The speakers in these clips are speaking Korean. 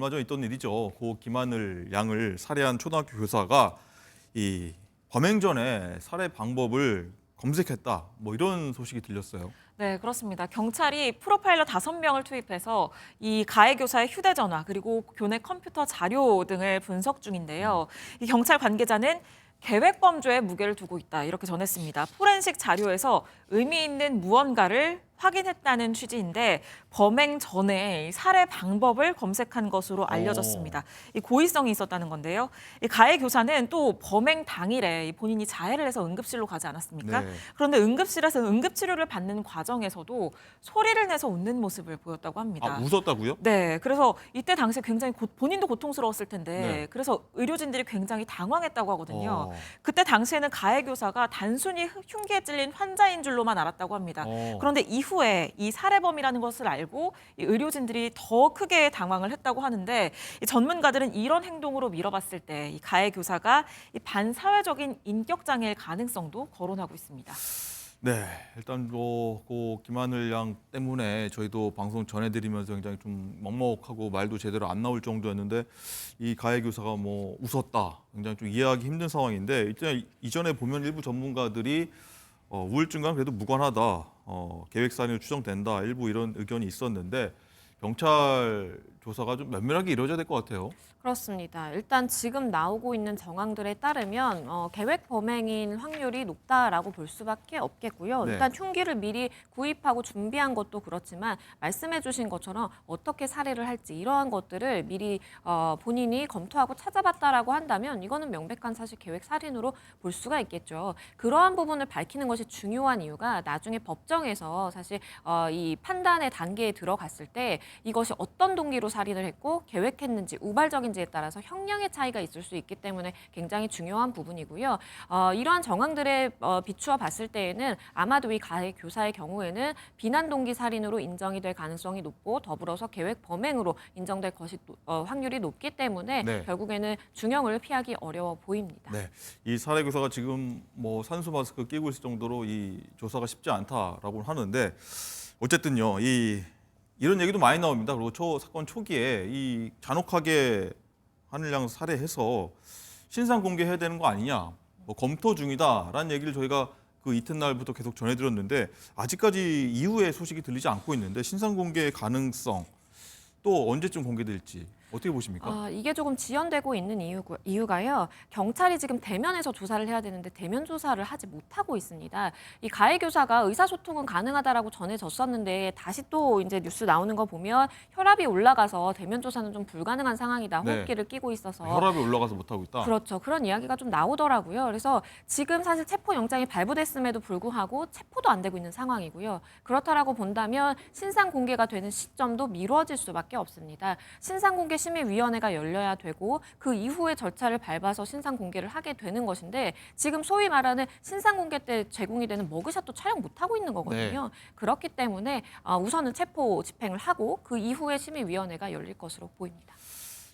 얼마 전에 있던 일이죠. 고 김하늘 양을 살해한 초등학교 교사가 이 범행 전에 살해 방법을 검색했다. 뭐 이런 소식이 들렸어요. 네, 그렇습니다. 경찰이 프로파일러 5명을 투입해서 이 가해 교사의 휴대전화 그리고 교내 컴퓨터 자료 등을 분석 중인데요. 이 경찰 관계자는 계획 범죄에 무게를 두고 있다 이렇게 전했습니다. 포렌식 자료에서 의미 있는 무언가를 확인했다는 취지인데 범행 전에 이 살해 방법을 검색한 것으로 알려졌습니다. 이 고의성이 있었다는 건데요. 이 가해 교사는 또 범행 당일에 이 본인이 자해를 해서 응급실로 가지 않았습니까? 네. 그런데 응급실에서 응급치료를 받는 과정에서도 소리를 내서 웃는 모습을 보였다고 합니다. 아, 웃었다고요? 네, 그래서 이때 당시에 굉장히 본인도 고통스러웠을 텐데 네. 그래서 의료진들이 굉장히 당황했다고 하거든요. 어. 그때 당시에는 가해 교사가 단순히 흉기에 찔린 환자인 줄로만 알았다고 합니다. 그런데 이후에 이 살해범이라는 것을 알고 이 의료진들이 더 크게 당황을 했다고 하는데 이 전문가들은 이런 행동으로 미뤄봤을 때 이 가해 교사가 이 반사회적인 인격 장애일 가능성도 거론하고 있습니다. 네, 일단 고 김하늘 양 때문에 저희도 방송 전해드리면서 굉장히 좀 먹먹하고 말도 제대로 안 나올 정도였는데 이 가해 교사가 뭐 웃었다, 굉장히 좀 이해하기 힘든 상황인데 일단 이전에 보면 일부 전문가들이 우울증과는 그래도 무관하다, 계획살인으로 추정된다, 일부 이런 의견이 있었는데 경찰 조사가 좀 면밀하게 이루어져야 될 것 같아요. 그렇습니다. 일단 지금 나오고 있는 정황들에 따르면 계획 범행인 확률이 높다라고 볼 수밖에 없겠고요. 네. 일단 흉기를 미리 구입하고 준비한 것도 그렇지만 말씀해 주신 것처럼 어떻게 살해를 할지 이러한 것들을 미리 본인이 검토하고 찾아봤다라고 한다면 이거는 명백한 사실 계획 살인으로 볼 수가 있겠죠. 그러한 부분을 밝히는 것이 중요한 이유가 나중에 법정에서 사실 이 판단의 단계에 들어갔을 때 이것이 어떤 동기로 살인을 했고 계획했는지 우발적인지에 따라서 형량의 차이가 있을 수 있기 때문에 굉장히 중요한 부분이고요. 이러한 정황들에 비추어 봤을 때에는 아마도 이 가해 교사의 경우에는 비난 동기 살인으로 인정이 될 가능성이 높고 더불어서 계획 범행으로 인정될 것이 확률이 높기 때문에 네. 결국에는 중형을 피하기 어려워 보입니다. 네, 이 살해 교사가 지금 뭐 산수 마스크 끼고 있을 정도로 이 조사가 쉽지 않다라고 하는데 어쨌든요, 이런 얘기도 많이 나옵니다. 그리고 사건 초기에 이 잔혹하게 하늘 양 살해해서 신상 공개해야 되는 거 아니냐, 뭐 검토 중이다라는 얘기를 저희가 그 이튿날부터 계속 전해드렸는데 아직까지 이후에 소식이 들리지 않고 있는데 신상 공개 가능성 또 언제쯤 공개될지 어떻게 보십니까? 이게 조금 지연되고 있는 이유가요. 경찰이 지금 대면에서 조사를 해야 되는데 대면 조사를 하지 못하고 있습니다. 이 가해 교사가 의사소통은 가능하다라고 전해졌었는데 다시 또 이제 뉴스 나오는 거 보면 혈압이 올라가서 대면 조사는 좀 불가능한 상황이다. 네. 호흡기를 끼고 있어서. 혈압이 올라가서 못하고 있다. 그렇죠. 그런 이야기가 좀 나오더라고요. 그래서 지금 사실 체포영장이 발부됐음에도 불구하고 체포도 안 되고 있는 상황이고요. 그렇다라고 본다면 신상 공개가 되는 시점도 미뤄질 수밖에 없습니다. 신상 공개 심의위원회가 열려야 되고 그 이후의 절차를 밟아서 신상 공개를 하게 되는 것인데 지금 소위 말하는 신상 공개 때 제공이 되는 머그샷도 촬영 못하고 있는 거거든요. 그렇기 때문에 우선은 체포 집행을 하고 그 이후에 심의위원회가 열릴 것으로 보입니다.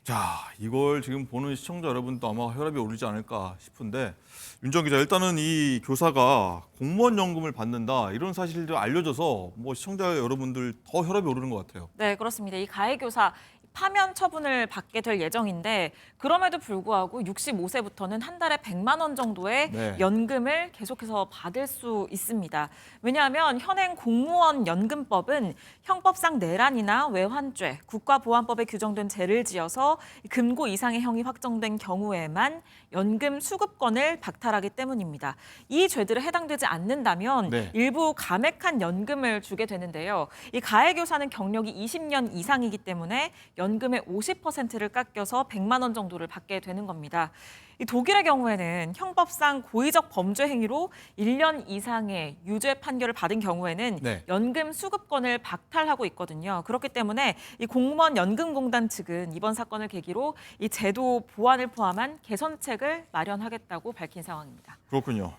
자, 이걸 지금 보는 시청자 여러분도 아마 혈압이 오르지 않을까 싶은데 윤정 기자, 일단은 이 교사가 공무원 연금을 받는다 이런 사실도 알려져서 뭐 시청자 여러분들 더 혈압이 오르는 것 같아요. 네, 그렇습니다. 이 가해 교사 파면 처분을 받게 될 예정인데 그럼에도 불구하고 65세부터는 한 달에 100만 원 정도의 네. 연금을 계속해서 받을 수 있습니다. 왜냐하면 현행 공무원 연금법은 형법상 내란이나 외환죄, 국가보안법에 규정된 죄를 지어서 금고 이상의 형이 확정된 경우에만 연금 수급권을 박탈하기 때문입니다. 이 죄들에 해당되지 않는다면 네. 일부 감액한 연금을 주게 되는데요. 이 가해 교사는 경력이 20년 이상이기 때문에 연금의 50%를 깎여서 100만 원 정도를 받게 되는 겁니다. 이 독일의 경우에는 형법상 고의적 범죄 행위로 1년 이상의 유죄 판결을 받은 경우에는 네. 연금 수급권을 박탈하고 있거든요. 그렇기 때문에 이 공무원 연금공단 측은 이번 사건을 계기로 이 제도 보완을 포함한 개선책을 마련하겠다고 밝힌 상황입니다. 그렇군요.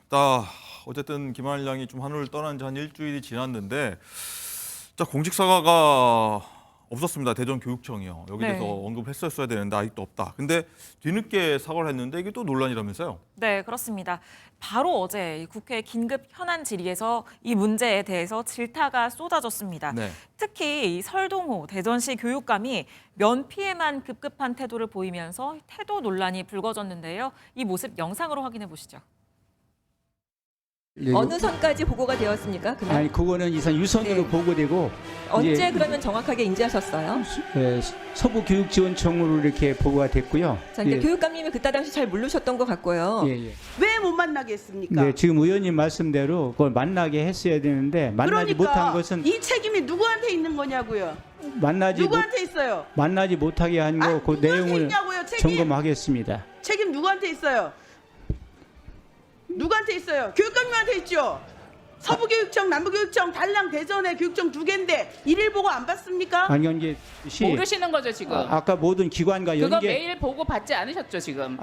어쨌든 김하늘 양이 좀 하늘을 떠난 지 한 일주일이 지났는데 자, 공직사과가 없었습니다. 대전교육청이요. 여기 네. 대해서 언급했었어야 되는데 아직도 없다. 근데 뒤늦게 사과를 했는데 이게 또 논란이라면서요? 네, 그렇습니다. 바로 어제 이 국회 긴급 현안 질의에서 이 문제에 대해서 질타가 쏟아졌습니다. 네. 특히 이 설동호 대전시 교육감이 면피에만 급급한 태도를 보이면서 태도 논란이 불거졌는데요. 이 모습 영상으로 확인해 보시죠. 예, 어느 선까지 보고가 되었습니까? 그날? 아니 그거는 이상 유선으로 네. 보고되고 언제 이제 그러면 정확하게 인지하셨어요? 서부교육지원청으로 이렇게 보고가 됐고요. 자, 이제 예, 교육감님이 그때 당시 잘 모르셨던 것 같고요. 예, 예. 왜 못 만나게 했습니까? 네, 지금 의원님 말씀대로 그걸 만나게 했어야 되는데 만나지 그러니까 못한 것은 이 책임이 누구한테 있는 거냐고요? 누구한테 있어요? 만나지 못하게 한 거 아, 그 누구한테 내용을 있냐고요? 책임? 점검하겠습니다. 책임 누구한테 있어요? 누구한테 있어요? 교육감님한테 있죠. 서부교육청, 남부교육청, 달랑, 대전에 교육청 2개인데 일일 보고 안 받습니까? 안경계 씨 모르시는 거죠 지금. 아까 모든 기관과 그거 연계 매일 보고 받지 않으셨죠 지금.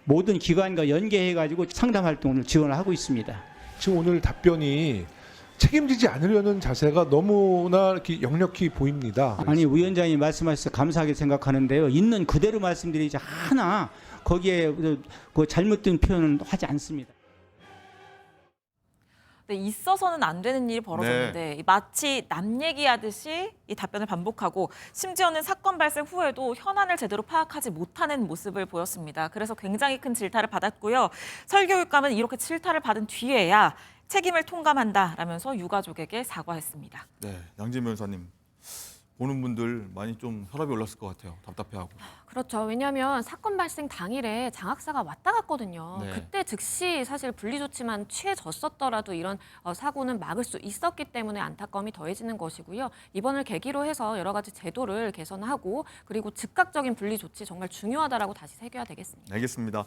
모든 기관과 연계해 가지고 상담 활동을 지원을 하고 있습니다. 지금 오늘 답변이 책임지지 않으려는 자세가 너무나 이렇게 역력히 보입니다. 아니 위원장이 말씀하셔서 감사하게 생각하는데요. 있는 그대로 말씀드리지 하나 거기에 그 잘못된 표현은 하지 않습니다. 네, 있어서는 안 되는 일이 벌어졌는데 마치 남 얘기하듯이 이 답변을 반복하고 심지어는 사건 발생 후에도 현안을 제대로 파악하지 못하는 모습을 보였습니다. 그래서 굉장히 큰 질타를 받았고요. 설교육감은 이렇게 질타를 받은 뒤에야 책임을 통감한다라면서 유가족에게 사과했습니다. 네, 양진 변호사님 보는 분들 많이 좀 혈압이 올랐을 것 같아요. 답답해하고. 그렇죠. 왜냐하면 사건 발생 당일에 장학사가 왔다 갔거든요. 네. 그때 즉시 사실 분리 조치만 취해졌었더라도 이런 사고는 막을 수 있었기 때문에 안타까움이 더해지는 것이고요. 이번을 계기로 해서 여러 가지 제도를 개선하고 그리고 즉각적인 분리 조치 정말 중요하다라고 다시 새겨야 되겠습니다. 알겠습니다.